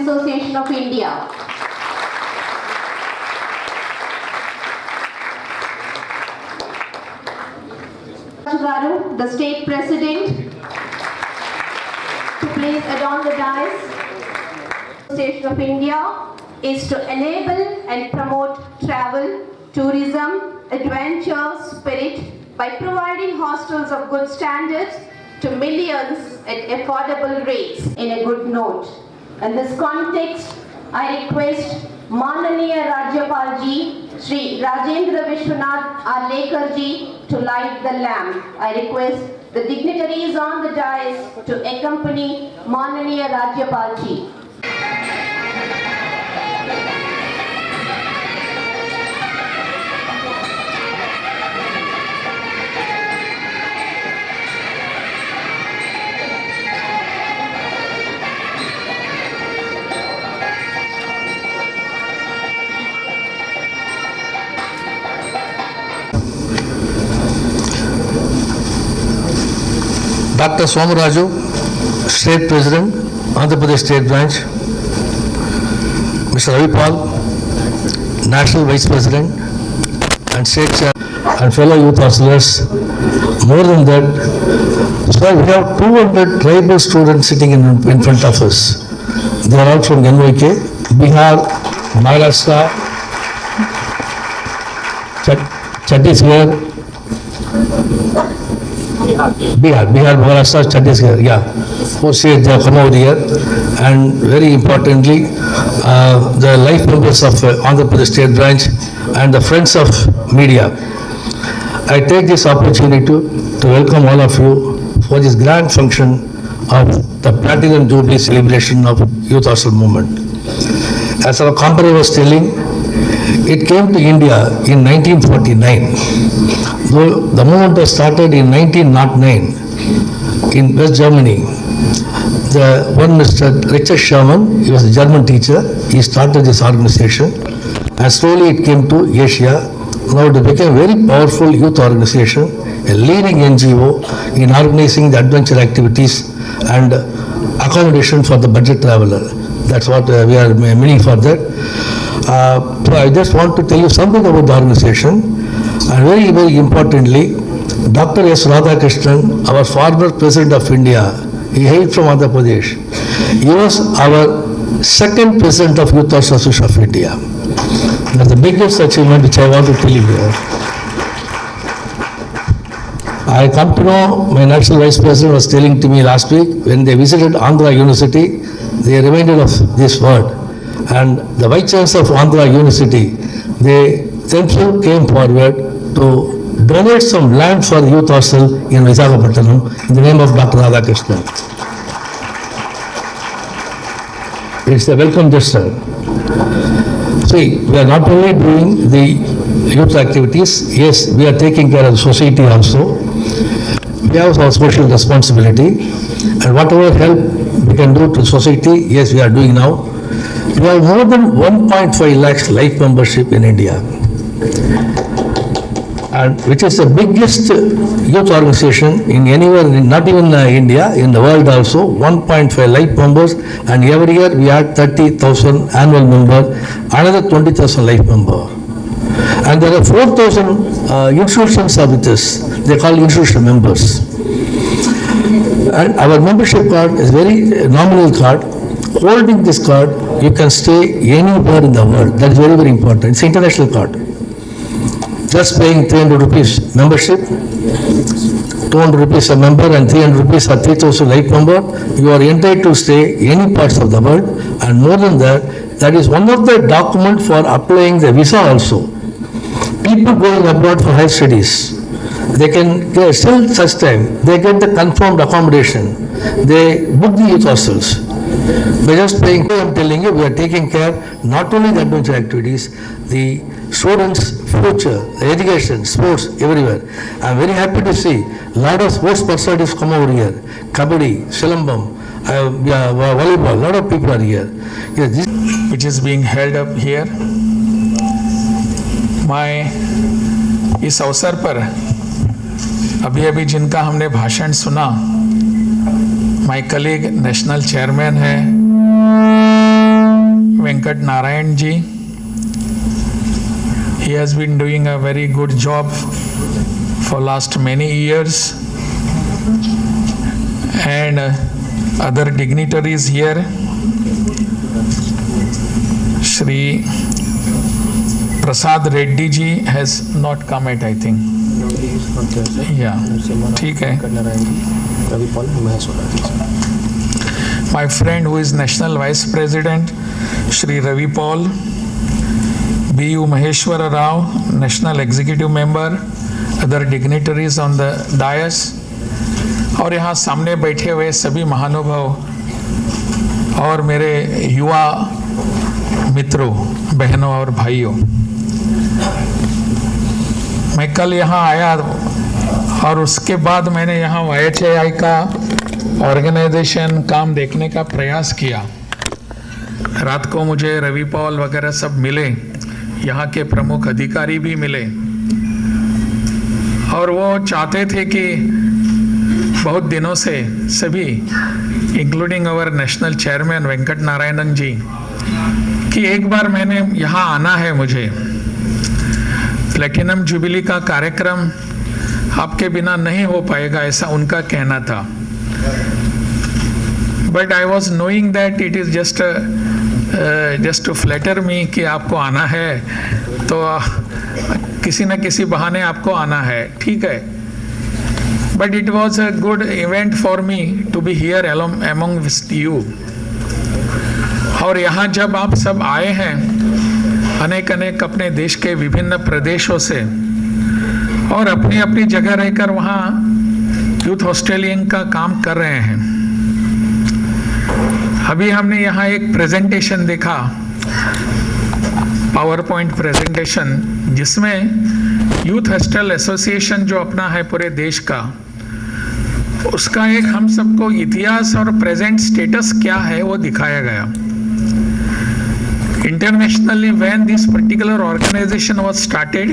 Association of India. Garu, the State President, to please adorn the dais. Association of India is to enable and promote travel, tourism, adventure, spirit by providing hostels of good standards to millions at affordable rates. In a good note, in this context, I request Mananiya Rajyapal Ji, Shri Rajendra Vishwanath Arlekar Ji to light the lamp. I request the dignitaries on the dais to accompany Mananiya Rajyapal Ji. Dr. Somaraju, State President, Andhra Pradesh State Branch, Mr. Ravipal, National Vice President and State Chair, and fellow youth hustlers. More than that, so we have 200 tribal students sitting in front of us. They are all from NYK, Bihar, Maharashtra, Chhattisgarh, Bihar, Maharashtra, Chhattisgarh, yeah. 4 states they have come over here, and very importantly, the life members of Andhra Pradesh State Branch and the friends of media. I take this opportunity to welcome all of you for this grand function of the Platinum Jubilee celebration of Youth Hostel Movement. As our company was telling, it came to India in 1949. Though the movement was started in 1909 in West Germany. The one Mr. Richard Sherman, he was a German teacher, he started this organization, and slowly it came to Asia. Now it became a very powerful youth organization, a leading NGO in organizing the adventure activities and accommodation for the budget traveler. That's what we are meaning for that. So I just want to tell you something about the organization, and very, very importantly, Dr. S. Radhakrishnan, our former President of India, he hailed from Andhra Pradesh. He was our second President of Youth Hostel Association of India. That's the biggest achievement which I want to tell you here. I come to know, my National Vice President was telling to me last week, when they visited Andhra University, they reminded of this word. And the Vice Chancellor of Andhra University, they themselves came forward to donate some land for youth hostel in Visakhapatnam in the name of Dr. Radhakrishnan. It's a welcome gesture. See, we are not only doing the youth activities, yes, we are taking care of the society also. We have our social responsibility, and whatever help we can do to society, yes, we are doing now. We have more than 1.5 lakhs life membership in India, and which is the biggest youth organization in anywhere, not even India, in the world also. 1.5 life members, and every year we add 30,000 annual member, another 20,000 life member. And there are 4,000 institutions are with us. They call institutional members. And our membership card is very nominal card. Holding this card, you can stay anywhere in the world. That is very, very important. It's an international card. Just paying 300 rupees membership, 200 rupees a member, and 300 rupees or 3,000 life member, you are entitled to stay any parts of the world. And more than that, that is one of the documents for applying the visa also. People going abroad for higher studies, they can get still such time, they get the confirmed accommodation, they book the youth hostels. By just paying, I'm telling you, we are taking care not only the adventure activities, the students' future, the education, sports, everywhere. I'm very happy to see a lot of sports personalities come over here. Kabaddi, Silambam, volleyball, a lot of people are here. Yes, this which is being held up here. मैं इस अवसर पर अभी जिनका हमने भाषण सुना, my colleague national chairman है Venkat Narayan ji. He has been doing a very good job for last many years. And other dignitaries here. Shri Prasad Reddy ji has not come yet, I think. Yeah, ठीक है. My friend who is National Vice President, Shri Ravi Paul, B.U. Maheshwara Rao, National Executive Member, other dignitaries on the dais, और यहाँ सामने बैठे हुए सभी महानुभाव और मेरे युवा मित्रों, बहनों और भाइयों, मैं कल यहाँ आया और उसके बाद मैंने यहाँ YHAI का ऑर्गेनाइजेशन काम देखने का प्रयास किया. रात को मुझे रवि पॉल वगैरह सब मिले, यहाँ के प्रमुख अधिकारी भी मिले और वो चाहते थे कि बहुत दिनों से सभी including our national chairman Venkat Narayanan ji कि एक बार मैंने यहाँ आना है. मुझे प्लेटिनम जुबिली का कार्यक्रम आपके बिना नहीं हो पाएगा, ऐसा उनका कहना था. But I was knowing that it is just to flatter me कि आपको आना है तो किसी न किसी बहाने आपको आना है, ठीक है. But it was a good event for me to be here among you. और यहाँ जब आप सब आए हैं अनेक अपने देश के विभिन्न प्रदेशों से और अपनी अपनी जगह रहकर वहाँ यूथ हॉस्टेलिंग का काम कर रहे हैं. अभी हमने यहाँ एक प्रेजेंटेशन देखा, पावर पॉइंट प्रेजेंटेशन, जिसमें यूथ हॉस्टल एसोसिएशन जो अपना है पूरे देश का, उसका एक हम सबको इतिहास और प्रेजेंट स्टेटस क्या है वो दिखाया गया. Internationally, when this particular organization was started,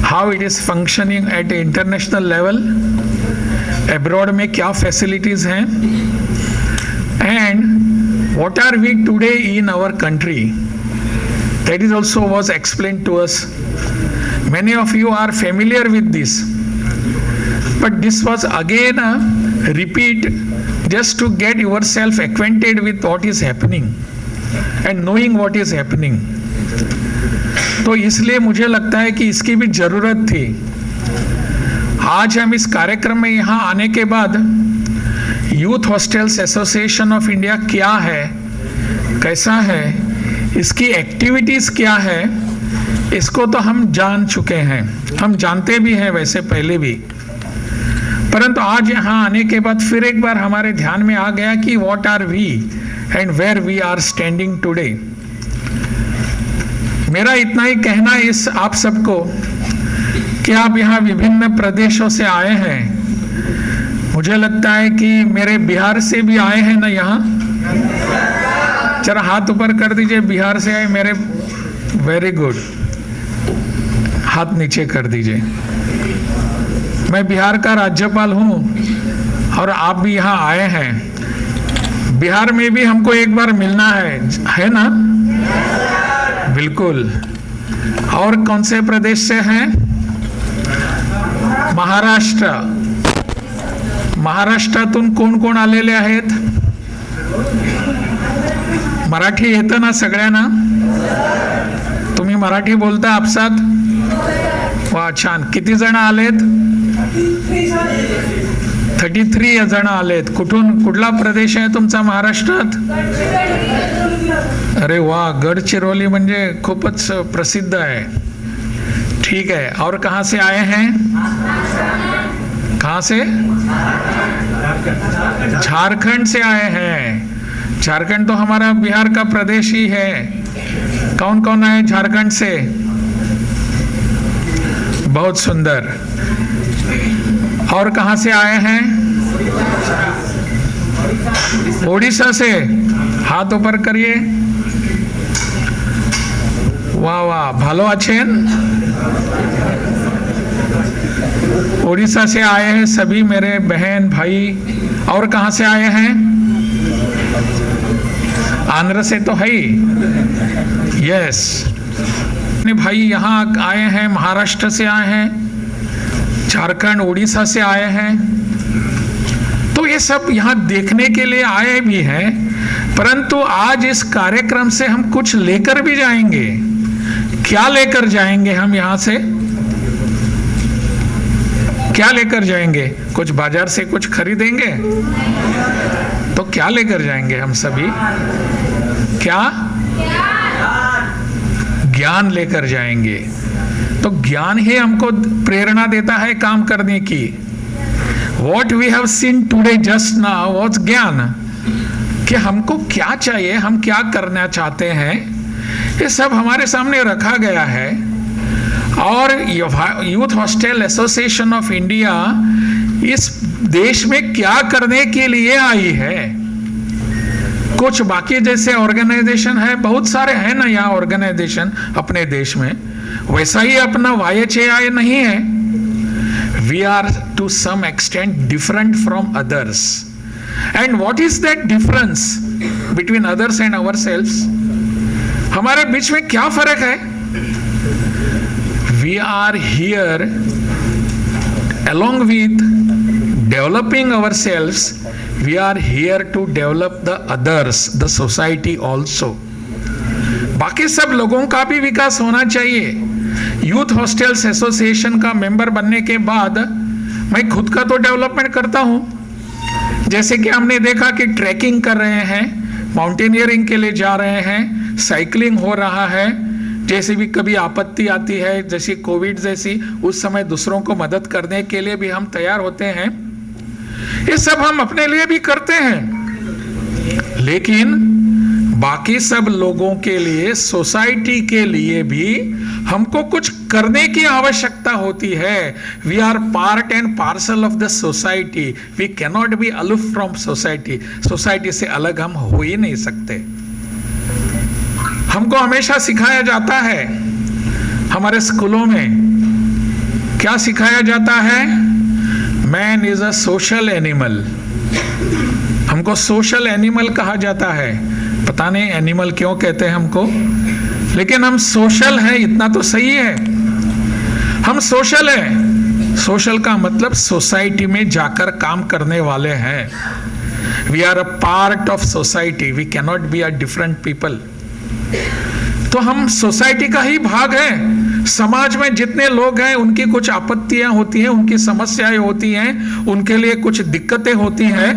how it is functioning at international level, abroad में क्या facilities हैं, and what are we today in our country, that is also was explained to us. Many of you are familiar with this, but this was again a repeat just to get yourself acquainted with what is happening and knowing what is happening. तो इसलिए मुझे लगता है कि इसकी भी जरूरत थी. आज हम इस कार्यक्रम में यहाँ आने के बाद youth hostels association of India क्या है, कैसा है, इसकी एक्टिविटीज़ क्या है, इसको तो हम जान चुके हैं, हम जानते भी हैं वैसे पहले भी, परंतु आज यहाँ आने के बाद फिर एक बार हमारे ध्यान में आ गया कि what are we and where we are standing today. मेरा इतना ही कहना इस आप सबको कि आप यहाँ विभिन्न प्रदेशों से आए हैं. मुझे लगता है कि मेरे बिहार से भी आए हैं ना यहाँ, जरा हाथ ऊपर कर दीजिए. बिहार से आए मेरे, वेरी गुड, हाथ नीचे कर दीजिए. मैं बिहार का राज्यपाल हूँ और आप भी यहाँ आए हैं. बिहार में भी हमको एक बार मिलना है ना? बिल्कुल. और कौन से प्रदेश से हैं? महाराष्ट्र. महाराष्ट्रातून कोण कोण आलेले आहेत? मराठी येतं ना सगळ्यांना? तुम्ही मराठी बोलता आपसात? वा, छान. किती जण आलेत? 33 जण आलेत. कुठला प्रदेश आहे तुमचा महाराष्ट्रात? अरे वा, गडचिरोली म्हणजे खूपच प्रसिद्ध है. ठीक है. और कहाँ से आए हैं? कहाँ से? झारखंड से आए हैं. झारखंड तो हमारा बिहार का प्रदेश ही है. कौन कौन आए झारखंड से? बहुत सुंदर. और कहाँ से आए हैं? ओडिशा से. हाथ ऊपर करिए. वाह वाह, भालो आछेन. ओडिशा से आए हैं सभी मेरे बहन भाई. और कहाँ से आए हैं? आंध्र से तो है ही, यस। भाई यहाँ आए हैं, महाराष्ट्र से आए हैं, झारखंड उड़ीसा से आए हैं, तो ये सब यहाँ देखने के लिए आए भी हैं। परंतु आज इस कार्यक्रम से हम कुछ लेकर भी जाएंगे। क्या लेकर जाएंगे हम यहाँ से? क्या लेकर जाएंगे? कुछ बाजार से कुछ खरीदेंगे? तो क्या लेकर जाएंगे हम सभी? क्या? ज्ञान लेकर जाएंगे। तो ज्ञान ही हमको प्रेरणा देता है काम करने की। What we have seen today just now was ज्ञान, कि हमको क्या चाहिए, हम क्या करना चाहते हैं, ये सब हमारे सामने रखा गया है। और youth hostel association of India इस देश में क्या करने के लिए आई है। कुछ बाकी जैसे ऑर्गेनाइजेशन है, बहुत सारे हैं ना यहाँ ऑर्गेनाइजेशन अपने देश में, वैसा ही अपना YHAI नहीं है। We are to some extent different from others. And what is that difference between others and ourselves? हमारे बीच में क्या फर्क है? We are here along with developing ourselves, we are here to develop the others, the society also. बाकी सब लोगों का भी विकास होना चाहिए। यूथ हॉस्टल्स एसोसिएशन का मेंबर बनने के बाद मैं खुद का तो डेवलपमेंट करता हूं। जैसे कि हमने देखा कि ट्रैकिंग कर रहे हैं, माउंटेनियरिंग के लिए जा रहे हैं, साइकिलिंग हो रहा है। जैसे भी कभी आपत्ति आती है, जैसी कोविड जैसी, उस समय दूसरों को मदद करने के लिए भी हम तैयार होते हैं। ये सब हम अपने लिए भी करते हैं, लेकिन बाकी सब लोगों के लिए, सोसाइटी के लिए भी हमको कुछ करने की आवश्यकता होती है। We are part and parcel of the society. We cannot be aloof from society. Society से अलग हम हो ही नहीं सकते। हमको हमेशा सिखाया जाता है, हमारे स्कूलों में क्या सिखाया जाता है? Man is a social animal. हमको सोशल एनिमल कहा जाता है। पता नहीं एनिमल क्यों कहते हैं हमको, लेकिन हम सोशल हैं, इतना तो सही है। हम सोशल हैं। सोशल का मतलब सोसाइटी में जाकर काम करने वाले हैं। We are a part of society. We cannot be a different people. तो हम सोसाइटी का ही भाग है। समाज में जितने लोग हैं, उनकी कुछ आपत्तियां होती हैं, उनकी समस्याएं होती हैं, उनके लिए कुछ दिक्कतें होती हैं।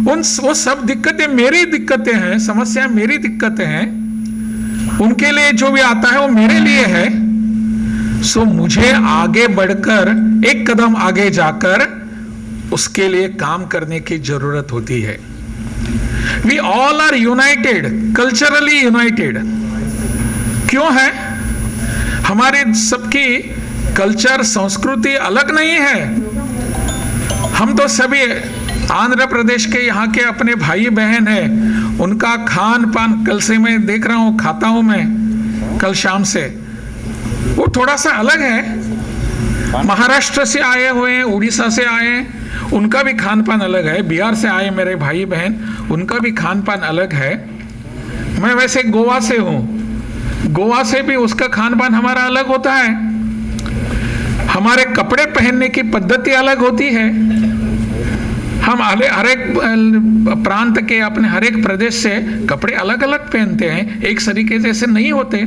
वो सब दिक्कतें मेरी दिक्कतें हैं, समस्या मेरी दिक्कतें हैं। उनके लिए जो भी आता है वो मेरे लिए है। सो मुझे आगे बढ़कर एक कदम आगे जाकर उसके लिए काम करने की जरूरत होती है। We all are united, culturally united. क्यों है? हमारे सबकी कल्चर, संस्कृति अलग नहीं है। हम तो सभी आंध्र प्रदेश के यहाँ के अपने भाई बहन हैं। उनका खान पान कल से मैं देख रहा हूँ, खाता हूँ मैं कल शाम से, वो थोड़ा सा अलग है। महाराष्ट्र से आए हुए हैं, उड़ीसा से आए हैं, उनका भी खान पान अलग है। बिहार से आए मेरे भाई बहन, उनका भी खान पान अलग है। मैं वैसे गोवा से हूँ, गोवा से भी उसका खान पान हमारा अलग होता है। हमारे कपड़े पहनने की पद्धति अलग होती है। हम हर एक प्रांत के, अपने हर एक प्रदेश से कपड़े अलग अलग पहनते हैं, एक तरीके जैसे नहीं होते।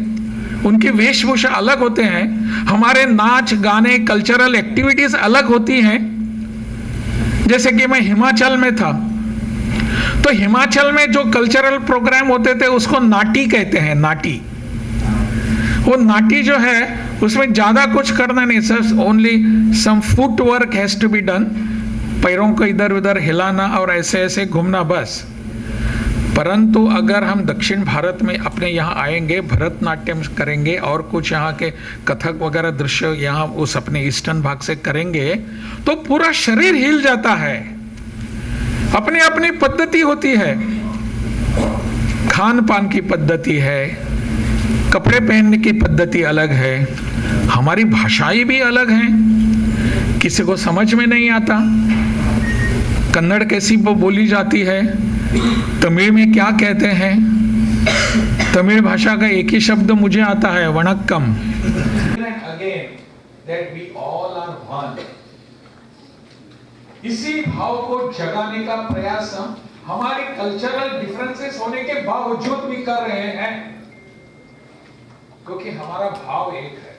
उनकी वेशभूषा अलग होते हैं। हमारे नाच गाने, कल्चरल एक्टिविटीज अलग होती हैं। जैसे कि मैं हिमाचल में था, तो हिमाचल में जो कल्चरल प्रोग्राम होते थे उसको नाटी कहते हैं। नाटी, वो नाटी जो है उसमें ज्यादा कुछ करना नहीं, सिर्फ only some foot work has to be done. पैरों को इधर उधर हिलाना और ऐसे ऐसे घूमना बस। परंतु अगर हम दक्षिण भारत में अपने यहाँ आएंगे, भरतनाट्यम करेंगे और कुछ यहाँ के कथक वगैरह दृश्य यहाँ उस अपने ईस्टर्न भाग से करेंगे, तो पूरा शरीर हिल जाता है। अपनी अपनी पद्धति होती है, खान पान की पद्धति है, कपड़े पहनने की पद्धति अलग है, हमारी भाषाएं भी अलग हैं। किसी को समझ में नहीं आता कन्नड़ कैसी बोली जाती है, तमिल में क्या कहते हैं, तमिल भाषा का एक ही शब्द मुझे आता है, वणक्कम। Again, that we all are one. इसी भाव को जगाने का प्रयास हम हमारे कल्चरल डिफरेंसेस होने के बावजूद भी कर रहे हैं, क्योंकि हमारा भाव एक है,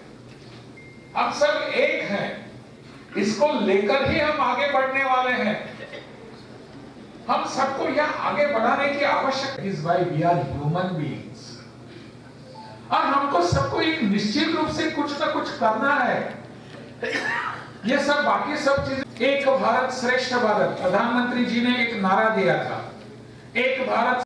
हम सब एक हैं, इसको लेकर ही हम आगे बढ़ने वाले हैं। हम सबको यह आगे बढ़ाने की आवश्यकता है, why we are human beings, और हमको सबको एक निश्चित रूप से कुछ ना कुछ करना है। ये सब बाकी सब चीजें, एक भारत श्रेष्ठ भारत, प्रधानमंत्री जी ने एक नारा दिया था, एक भारत